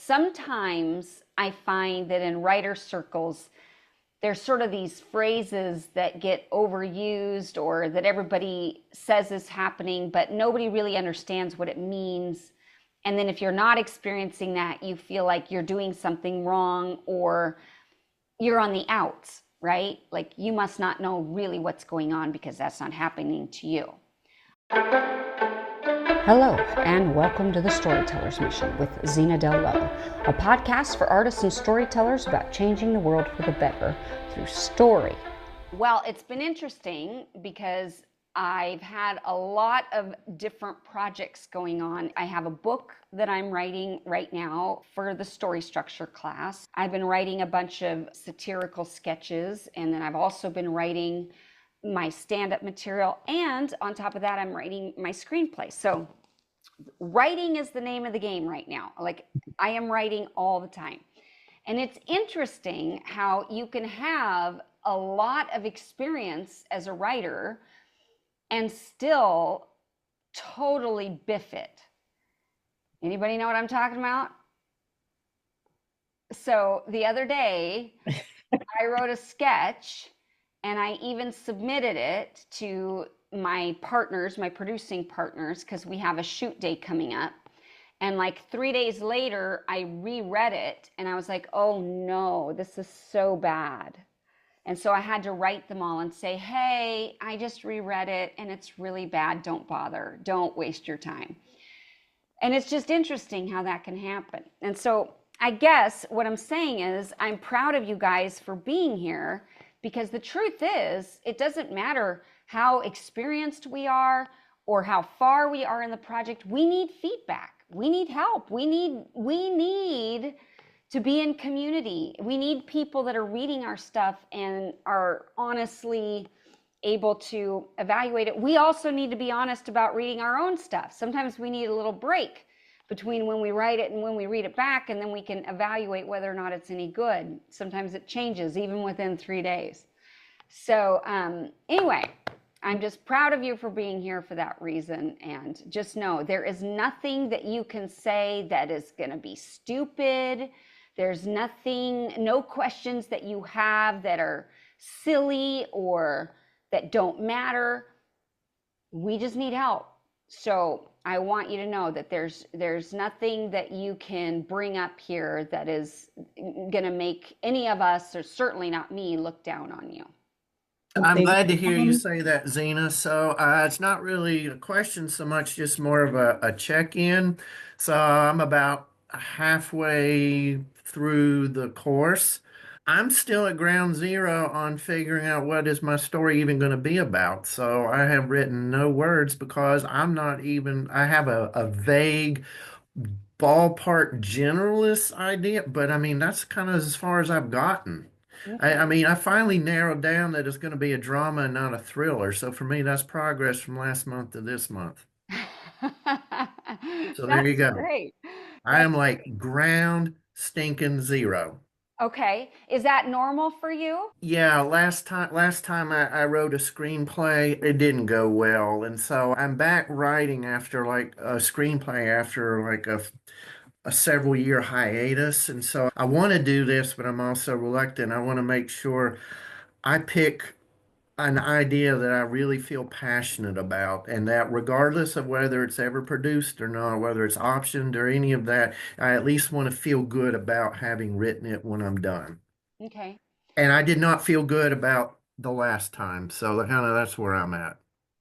sometimes I find that in writer circles, there's sort of these phrases that get overused or that everybody says is happening, but nobody really understands what it means. And then if you're not experiencing that, you feel like you're doing something wrong or you're on the outs, right? Like you must not know really what's going on because that's not happening to you. Hello, and welcome to the Storyteller's Mission with Zena Del Lowe, a podcast for artists and storytellers about changing the world for the better through story. Well, it's been interesting because I've had a lot of different projects going on. I have a book that I'm writing right now for the story structure class. I've been writing a bunch of satirical sketches, and then I've also been writing my stand-up material, and on top of that, I'm writing my screenplay. So writing is the name of the game right now. Like I am writing all the time. And it's interesting how you can have a lot of experience as a writer and still totally biff it. Anybody know what I'm talking about? So the other day, I wrote a sketch and I even submitted it to my partners, my producing partners, because we have a shoot day coming up. And like 3 days later, I reread it and I was like, oh no, this is so bad. And so I had to write them all and say, hey, I just reread it and it's really bad. Don't bother. Don't waste your time. And it's just interesting how that can happen. And so I guess what I'm saying is I'm proud of you guys for being here, because the truth is it doesn't matter how experienced we are or how far we are in the project. We need feedback. We need help. We need to be in community. We need people that are reading our stuff and are honestly able to evaluate it. We also need to be honest about reading our own stuff. Sometimes we need a little break between when we write it and when we read it back, and then we can evaluate whether or not it's any good. Sometimes it changes even within 3 days. So anyway, I'm just proud of you for being here for that reason. And just know there is nothing that you can say that is going to be stupid. There's nothing, no questions that you have that are silly or that don't matter. We just need help. So I want you to know that there's nothing that you can bring up here that is going to make any of us, or certainly not me, look down on you. I'm glad to hear you say that, Zena. So it's not really a question so much, just more of a check-in. So I'm about halfway through the course. I'm still at ground zero on figuring out what is my story even going to be about. So I have written no words because I have a vague ballpark generalist idea, but I mean, that's kind of as far as I've gotten. Okay. I mean, I finally narrowed down that it's going to be a drama and not a thriller. So for me, that's progress from last month to this month. So there you That's go. great. I That's am like ground stinking zero. okay. Is that normal for you? Yeah, last time I wrote a screenplay, it didn't go well. And so I'm back writing after like a screenplay after like a several year hiatus. And so I want to do this, but I'm also reluctant. I want to make sure I pick an idea that I really feel passionate about, and that regardless of whether it's ever produced or not, whether it's optioned or any of that, I at least want to feel good about having written it when I'm done. Okay. And I did not feel good about the last time, so kind of that's where I'm at.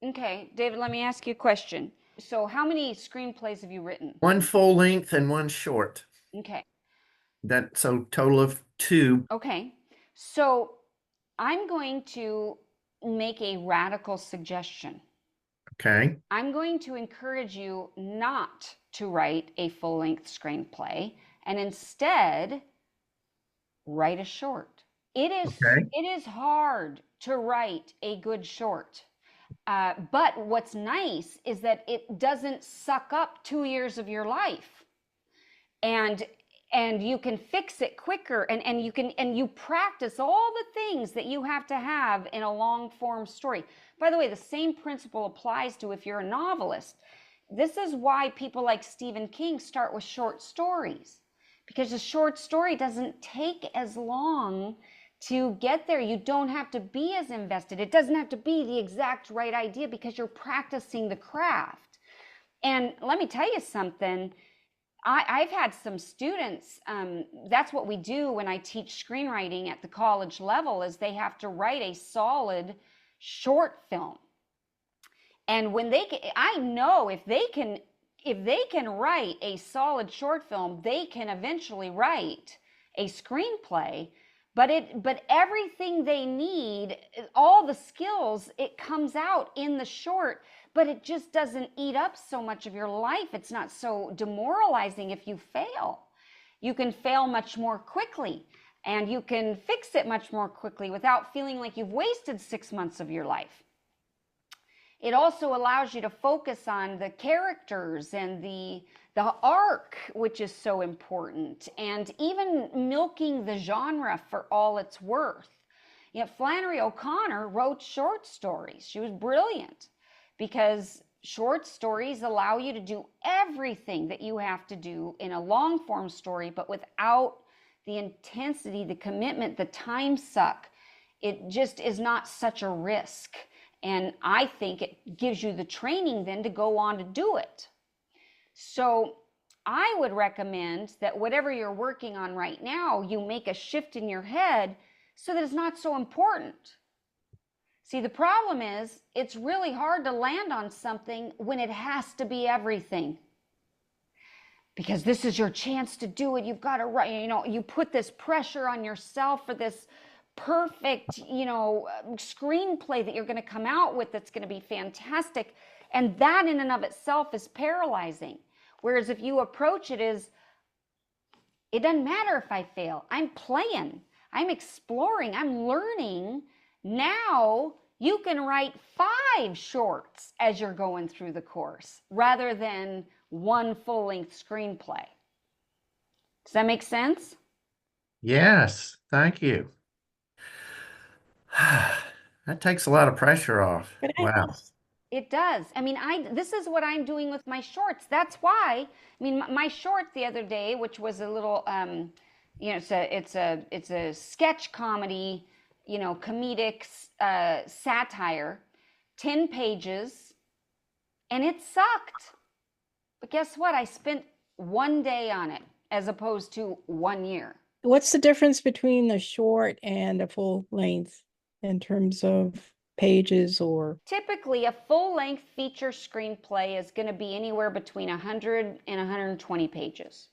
Okay. David, let me ask you a question. So, how many screenplays have you written? One full length and one short. Okay. That so total of two. Okay. So, I'm going to make a radical suggestion. Okay. I'm going to encourage you not to write a full length screenplay and instead write a short. Okay. It is hard to write a good short. But what's nice is that it doesn't suck up 2 years of your life. And you can fix it quicker, and you practice all the things that you have to have in a long form story. By the way, the same principle applies to if you're a novelist. This is why people like Stephen King start with short stories, because a short story doesn't take as long to get there. You don't have to be as invested. It doesn't have to be the exact right idea because you're practicing the craft. And let me tell you something. I've had some students, that's what we do when I teach screenwriting at the college level, is they have to write a solid short film. And when they can, I know if they can write a solid short film, they can eventually write a screenplay. But everything they need, all the skills, it comes out in the short, but it just doesn't eat up so much of your life. It's not so demoralizing if you fail. You can fail much more quickly, and you can fix it much more quickly without feeling like you've wasted 6 months of your life. It also allows you to focus on the characters and the arc, which is so important, and even milking the genre for all it's worth. You know, Flannery O'Connor wrote short stories. She was brilliant because short stories allow you to do everything that you have to do in a long form story, but without the intensity, the commitment, the time suck. It just is not such a risk. And I think it gives you the training then to go on to do it. So I would recommend that whatever you're working on right now, you make a shift in your head so that it's not so important. See, the problem is it's really hard to land on something when it has to be everything. Because this is your chance to do it. You've got to write, you put this pressure on yourself for this perfect, screenplay that you're going to come out with that's going to be fantastic. And that in and of itself is paralyzing. Whereas if you approach it as, it doesn't matter if I fail. I'm playing. I'm exploring. I'm learning. Now you can write 5 shorts as you're going through the course rather than one full-length screenplay. Does that make sense? Yes, thank you. That takes a lot of pressure off. But I Wow. It does. I mean, this is what I'm doing with my shorts. That's why. I mean, my short the other day, which was a little, it's a sketch comedy, comedic satire, 10 pages, and it sucked. But guess what? I spent 1 day on it as opposed to 1 year. what's the difference between the short and a full length in terms of pages or Typically, a full-length feature screenplay is going to be anywhere between 100 and 120 pages.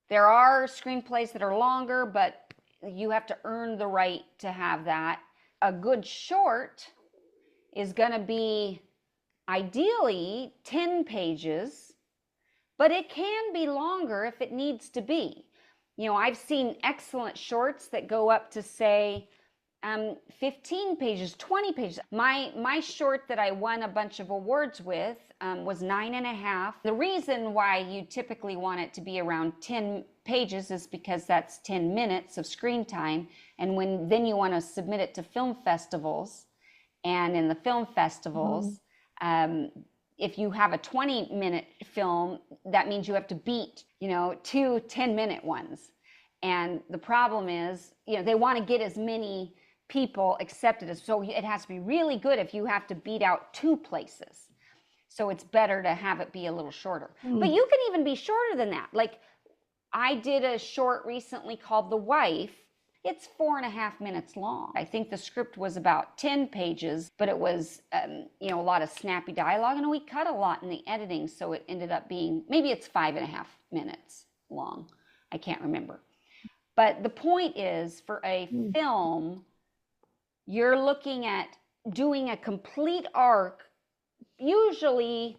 There are screenplays that are longer, but you have to earn the right to have that. A good short is going to be ideally 10 pages, but it can be longer if it needs to be. I've seen excellent shorts that go up to, say, 15 pages, 20 pages. My short that I won a bunch of awards with was 9.5. The reason why you typically want it to be around 10 pages is because that's 10 minutes of screen time. And then you want to submit it to film festivals. And in the film festivals, if you have a 20-minute film, that means you have to beat, 2 10-minute ones. And the problem is, they want to get as many people accepted as, so it has to be really good if you have to beat out 2 places. So it's better to have it be a little shorter. But you can even be shorter than that. Like I did a short recently called The Wife. It's 4.5 minutes long. I think the script was about 10 pages, but it was, a lot of snappy dialogue, and we cut a lot in the editing, so it ended up being, maybe it's 5.5 minutes long. I can't remember. But the point is, for a film, you're looking at doing a complete arc, usually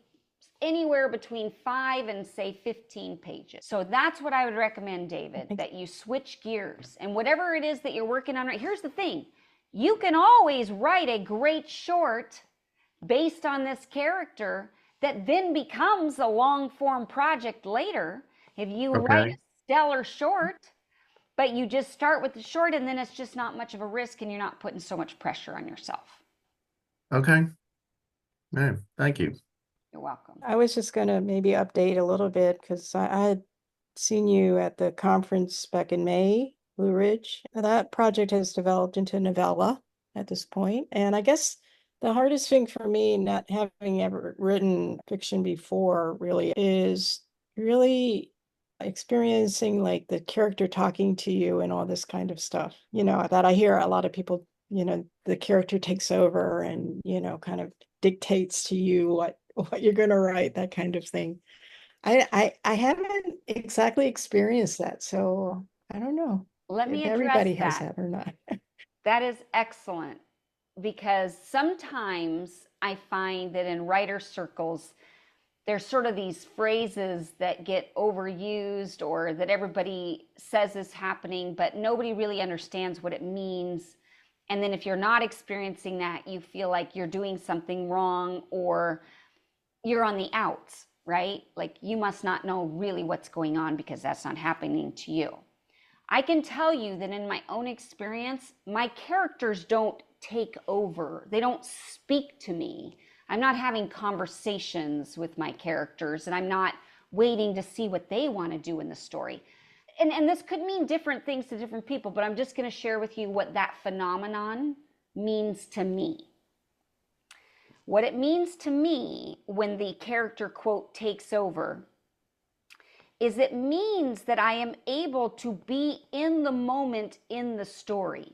anywhere between 5 and say 15 pages. So that's what I would recommend, David, that you switch gears. And whatever it is that you're working on, right, here's the thing. You can always write a great short based on this character that then becomes a long form project later. If you write a stellar short, but you just start with the short, and then it's just not much of a risk and you're not putting so much pressure on yourself. Okay. Thank you. You're welcome. I was just going to maybe update a little bit because I had seen you at the conference back in May, Blue Ridge. That project has developed into a novella at this point. And I guess the hardest thing for me, not having ever written fiction before, really is really experiencing like the character talking to you and all this kind of stuff. That I hear a lot of people, the character takes over and, kind of dictates to you what you're going to write, that kind of thing. I haven't exactly experienced that, so I don't know Let if me address everybody has that. that or not. That is excellent because sometimes I find that in writer circles, there's sort of these phrases that get overused or that everybody says is happening, but nobody really understands what it means. And then if you're not experiencing that, you feel like you're doing something wrong or you're on the outs, right? Like you must not know really what's going on because that's not happening to you. I can tell you that in my own experience, my characters don't take over. They don't speak to me. I'm not having conversations with my characters and I'm not waiting to see what they want to do in the story. And this could mean different things to different people, but I'm just going to share with you what that phenomenon means to me. What it means to me when the character, quote, takes over is it means that I am able to be in the moment in the story.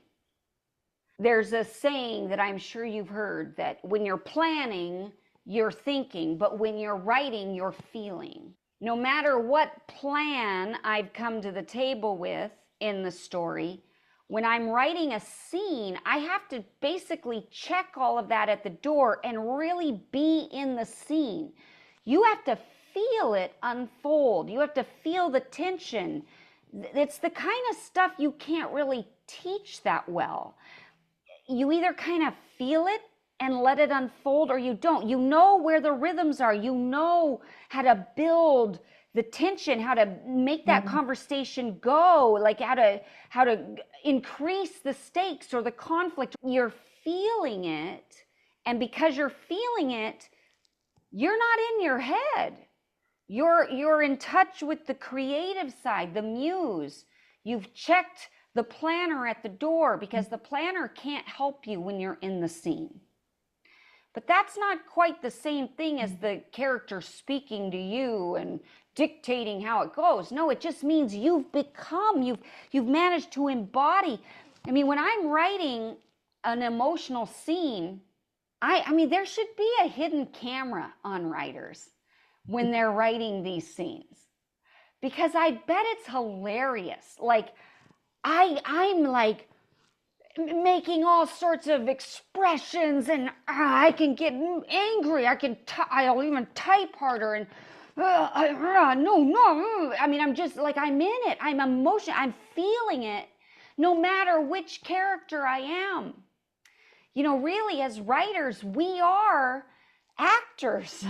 There's a saying that I'm sure you've heard that when you're planning, you're thinking, but when you're writing, you're feeling. No matter what plan I've come to the table with in the story, when I'm writing a scene, I have to basically check all of that at the door and really be in the scene. You have to feel it unfold. You have to feel the tension. It's the kind of stuff you can't really teach that well. You either kind of feel it and let it unfold or you don't. You know where the rhythms are. You know how to build the tension, how to make that conversation go, like how to increase the stakes or the conflict. You're feeling it, and because you're feeling it, you're not in your head. You're in touch with the creative side, the muse. You've checked the planner at the door because the planner can't help you when you're in the scene. But that's not quite the same thing as the character speaking to you and dictating how it goes. No, it just means you've managed to embody. I mean, when I'm writing an emotional scene, I mean, there should be a hidden camera on writers when they're writing these scenes because I bet it's hilarious. Like I'm like making all sorts of expressions and I can get angry. I'll even type harder and no. I mean, I'm just like, I'm in it. I'm emotional. I'm feeling it no matter which character I am. Really as writers, we are actors.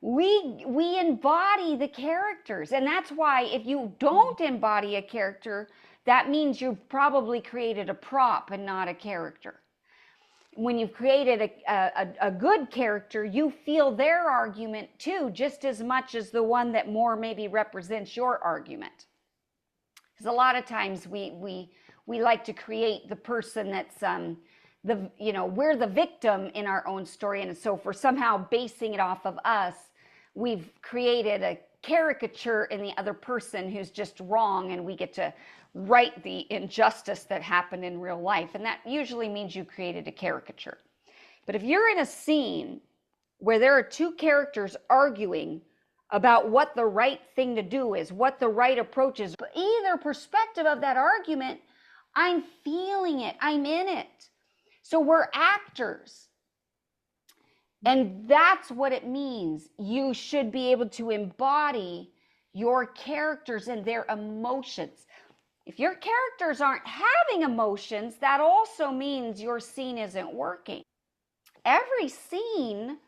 We embody the characters. And that's why if you don't embody a character, that means you've probably created a prop and not a character. When you've created a good character, you feel their argument too, just as much as the one that more maybe represents your argument. Because a lot of times we like to create the person that's we're the victim in our own story, and so for somehow basing it off of us, we've created a caricature in the other person who's just wrong, and we get to write the injustice that happened in real life, and that usually means you created a caricature. But if you're in a scene where there are two characters arguing about what the right thing to do is, what the right approach is, either perspective of that argument, I'm feeling it, I'm in it. So we're actors. And that's what it means. You should be able to embody your characters and their emotions. If your characters aren't having emotions, that also means your scene isn't working. Every scene,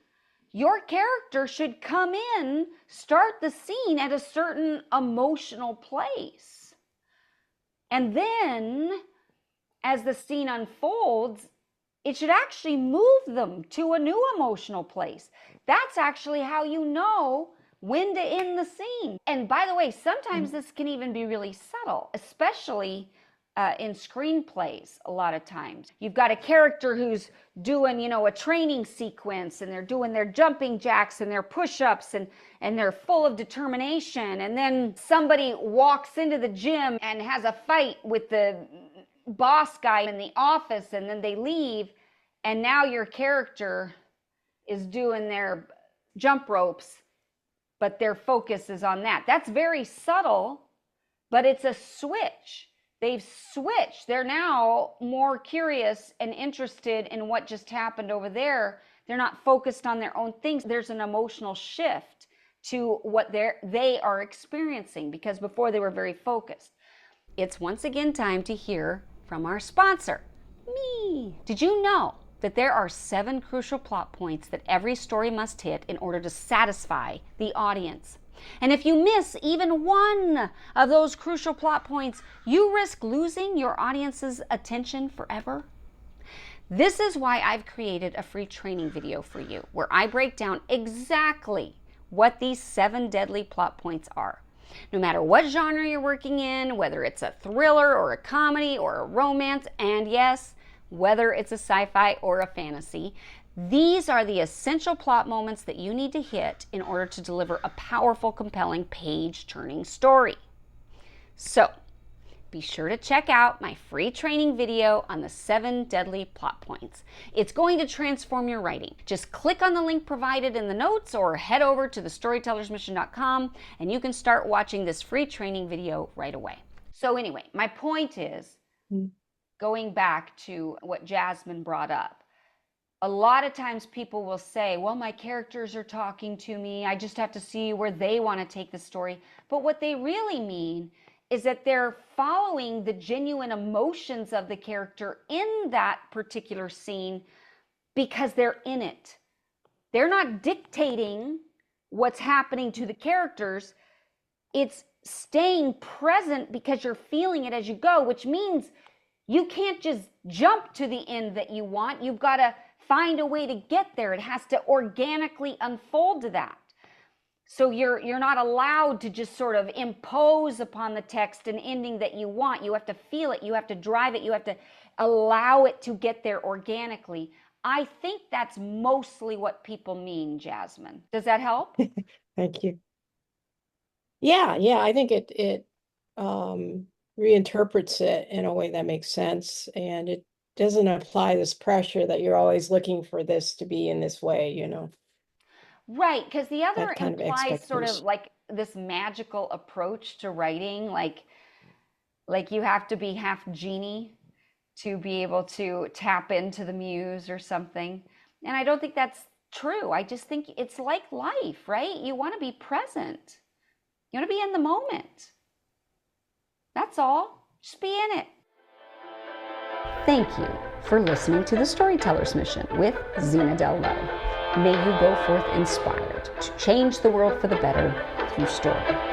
your character should come in, start the scene at a certain emotional place. And then, as the scene unfolds, it should actually move them to a new emotional place. That's actually how you know when to end the scene. And by the way, sometimes this can even be really subtle, especially in screenplays. A lot of times you've got a character who's doing, a training sequence, and they're doing their jumping jacks and their push-ups, and they're full of determination, and then somebody walks into the gym and has a fight with the boss guy in the office, and then they leave, and now your character is doing their jump ropes, but their focus is on that. That's very subtle, but it's a switch. They've switched. They're now more curious and interested in what just happened over there. They're not focused on their own things. There's an emotional shift to what they are experiencing, because before they were very focused. It's once again time to hear from our sponsor, me. Did you know that there are 7 crucial plot points that every story must hit in order to satisfy the audience? And if you miss even one of those crucial plot points, you risk losing your audience's attention forever. This is why I've created a free training video for you, where I break down exactly what these 7 deadly plot points are. No matter what genre you're working in, whether it's a thriller or a comedy or a romance, and yes, whether it's a sci-fi or a fantasy, these are the essential plot moments that you need to hit in order to deliver a powerful, compelling, page-turning story. So, be sure to check out my free training video on the 7 deadly plot points. It's going to transform your writing. Just click on the link provided in the notes or head over to thestorytellersmission.com and you can start watching this free training video right away. So anyway, my point is, going back to what Jasmine brought up, a lot of times people will say, well, my characters are talking to me. I just have to see where they want to take the story. But what they really mean is that they're following the genuine emotions of the character in that particular scene because they're in it. They're not dictating what's happening to the characters. It's staying present because you're feeling it as you go, which means you can't just jump to the end that you want. You've got to find a way to get there. It has to organically unfold to that. So you're not allowed to just sort of impose upon the text an ending that you want. You have to feel it. You have to drive it. You have to allow it to get there organically. I think that's mostly what people mean, Jasmine. Does that help? Thank you. Yeah, I think it reinterprets it in a way that makes sense, and it doesn't apply this pressure that you're always looking for this to be in this way, Right, because the other that kind of implies sort of expectation. like this magical approach to writing, like you have to be half genie to be able to tap into the muse or something. And I don't think that's true. I just think it's like life, right? You want to be present. You want to be in the moment. That's all. Just be in it. Thank you for listening to The Storyteller's Mission with Zena Del Lowe. May you go forth inspired to change the world for the better through story.